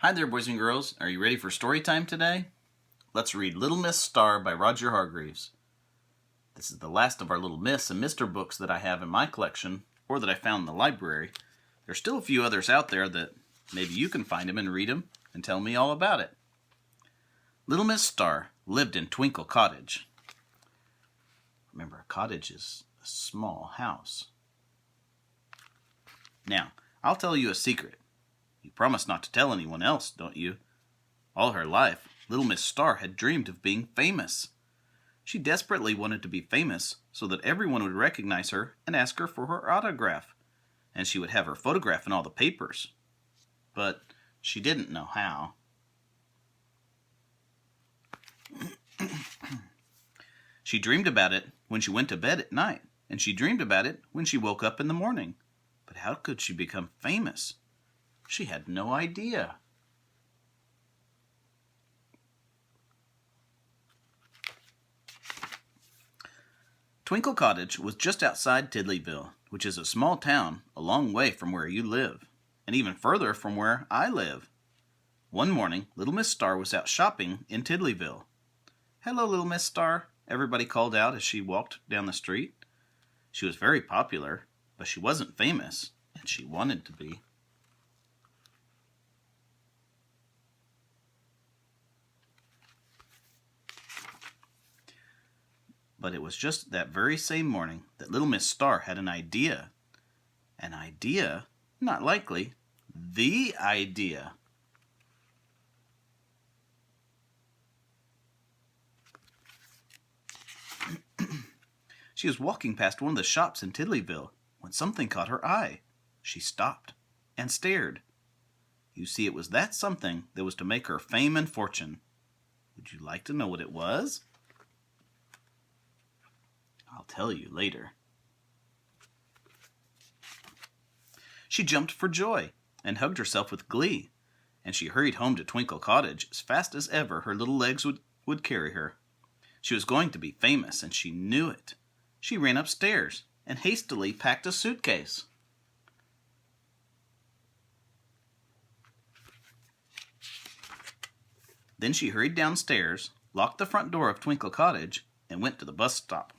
Hi there, boys and girls. Are you ready for story time today? Let's read Little Miss Star by Roger Hargreaves. This is the last of our Little Miss and Mr. books that I have in my collection, or that I found in the library. There's still a few others out there that maybe you can find them and read them and tell me all about it. Little Miss Star lived in Twinkle Cottage. Remember, a cottage is a small house. Now, I'll tell you a secret. You promise not to tell anyone else, don't you? All her life, Little Miss Star had dreamed of being famous. She desperately wanted to be famous so that everyone would recognize her and ask her for her autograph, and she would have her photograph in all the papers. But she didn't know how. She dreamed about it when she went to bed at night, and she dreamed about it when she woke up in the morning. But how could she become famous? She had no idea. Twinkle Cottage was just outside Tiddlyville, which is a small town a long way from where you live, and even further from where I live. One morning, Little Miss Star was out shopping in Tiddlyville. "Hello, Little Miss Star," everybody called out as she walked down the street. She was very popular, but she wasn't famous, and she wanted to be. But it was just that very same morning that Little Miss Star had an idea. An idea? Not likely. The idea. She was walking past one of the shops in Tiddlyville when something caught her eye. She stopped and stared. You see, it was that something that was to make her fame and fortune. Would you like to know what it was? I'll tell you later. She jumped for joy and hugged herself with glee, and she hurried home to Twinkle Cottage as fast as ever her little legs would carry her. She was going to be famous, and she knew it. She ran upstairs and hastily packed a suitcase. Then she hurried downstairs, locked the front door of Twinkle Cottage, and went to the bus stop.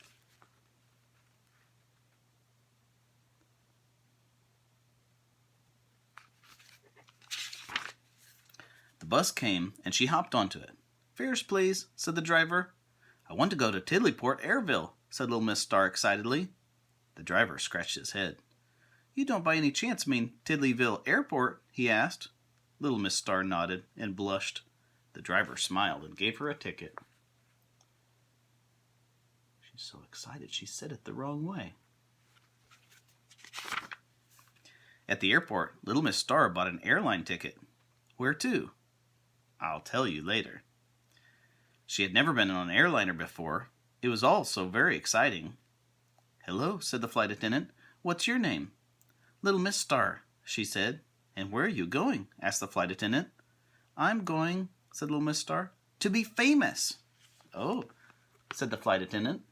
The bus came, and she hopped onto it. "Fares, please," said the driver. "I want to go to Tiddlyport Airville," said Little Miss Star excitedly. The driver scratched his head. "You don't by any chance mean Tiddlyville Airport?" he asked. Little Miss Star nodded and blushed. The driver smiled and gave her a ticket. She's so excited she said it the wrong way. At the airport, Little Miss Star bought an airline ticket. Where to? I'll tell you later. She had never been on an airliner before. It was all so very exciting. "Hello," said the flight attendant. "What's your name?" "Little Miss Star," she said. "And where are you going?" asked the flight attendant. "I'm going," said Little Miss Star, "to be famous." "Oh," said the flight attendant.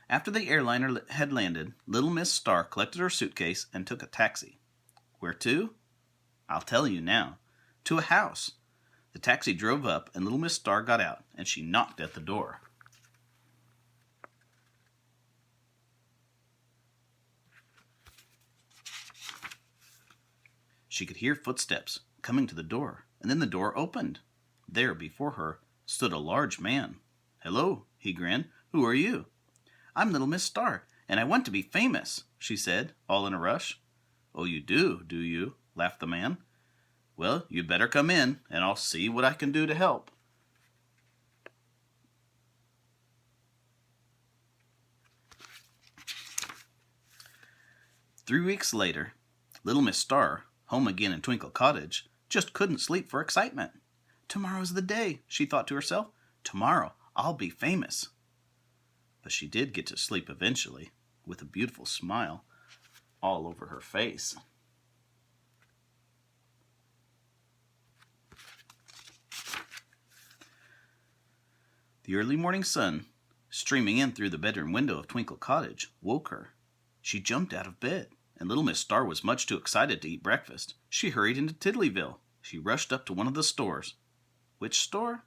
After the airliner had landed, Little Miss Star collected her suitcase and took a taxi. Where to? I'll tell you now. To a house. The taxi drove up, and Little Miss Star got out, and she knocked at the door. She could hear footsteps coming to the door, and then the door opened. There before her stood a large man. "Hello," he grinned. "Who are you?" "I'm Little Miss Star, and I want to be famous," she said, all in a rush. "Oh, you do you?" laughed the man. "Well, you'd better come in, and I'll see what I can do to help." Three weeks later, Little Miss Star, home again in Twinkle Cottage, just couldn't sleep for excitement. "Tomorrow's the day," she thought to herself. "Tomorrow I'll be famous." But she did get to sleep eventually, with a beautiful smile all over her face. The early morning sun, streaming in through the bedroom window of Twinkle Cottage, woke her. She jumped out of bed, and little Miss Star was much too excited to eat breakfast. She hurried into Tiddlyville. She rushed up to one of the stores. Which store?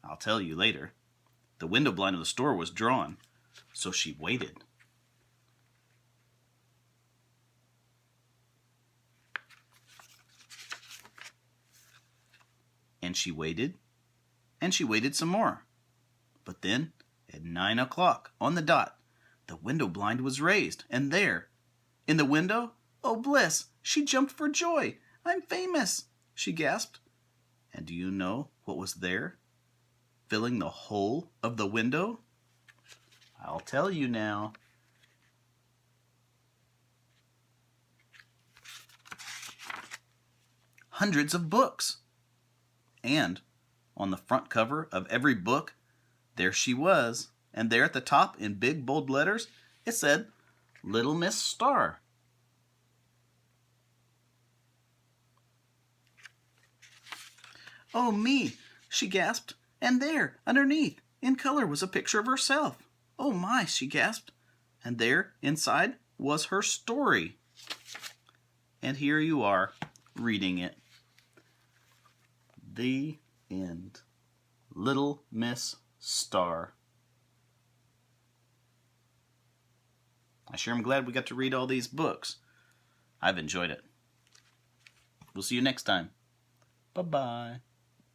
I'll tell you later. The window blind of the store was drawn, so she waited. And she waited, and she waited some more. But then, at 9 o'clock, on the dot, the window blind was raised, and there, in the window, oh bliss, she jumped for joy. I'm famous, she gasped. And do you know what was there, filling the whole of the window? I'll tell you now. Hundreds of books. And on the front cover of every book, there she was. And there at the top, in big bold letters, it said, Little Miss Star. Oh me, she gasped. And there, underneath, in color, was a picture of herself. Oh my, she gasped. And there, inside, was her story. And here you are, reading it. The end. Little Miss Star. I sure am glad we got to read all these books. I've enjoyed it. We'll see you next time. Bye-bye.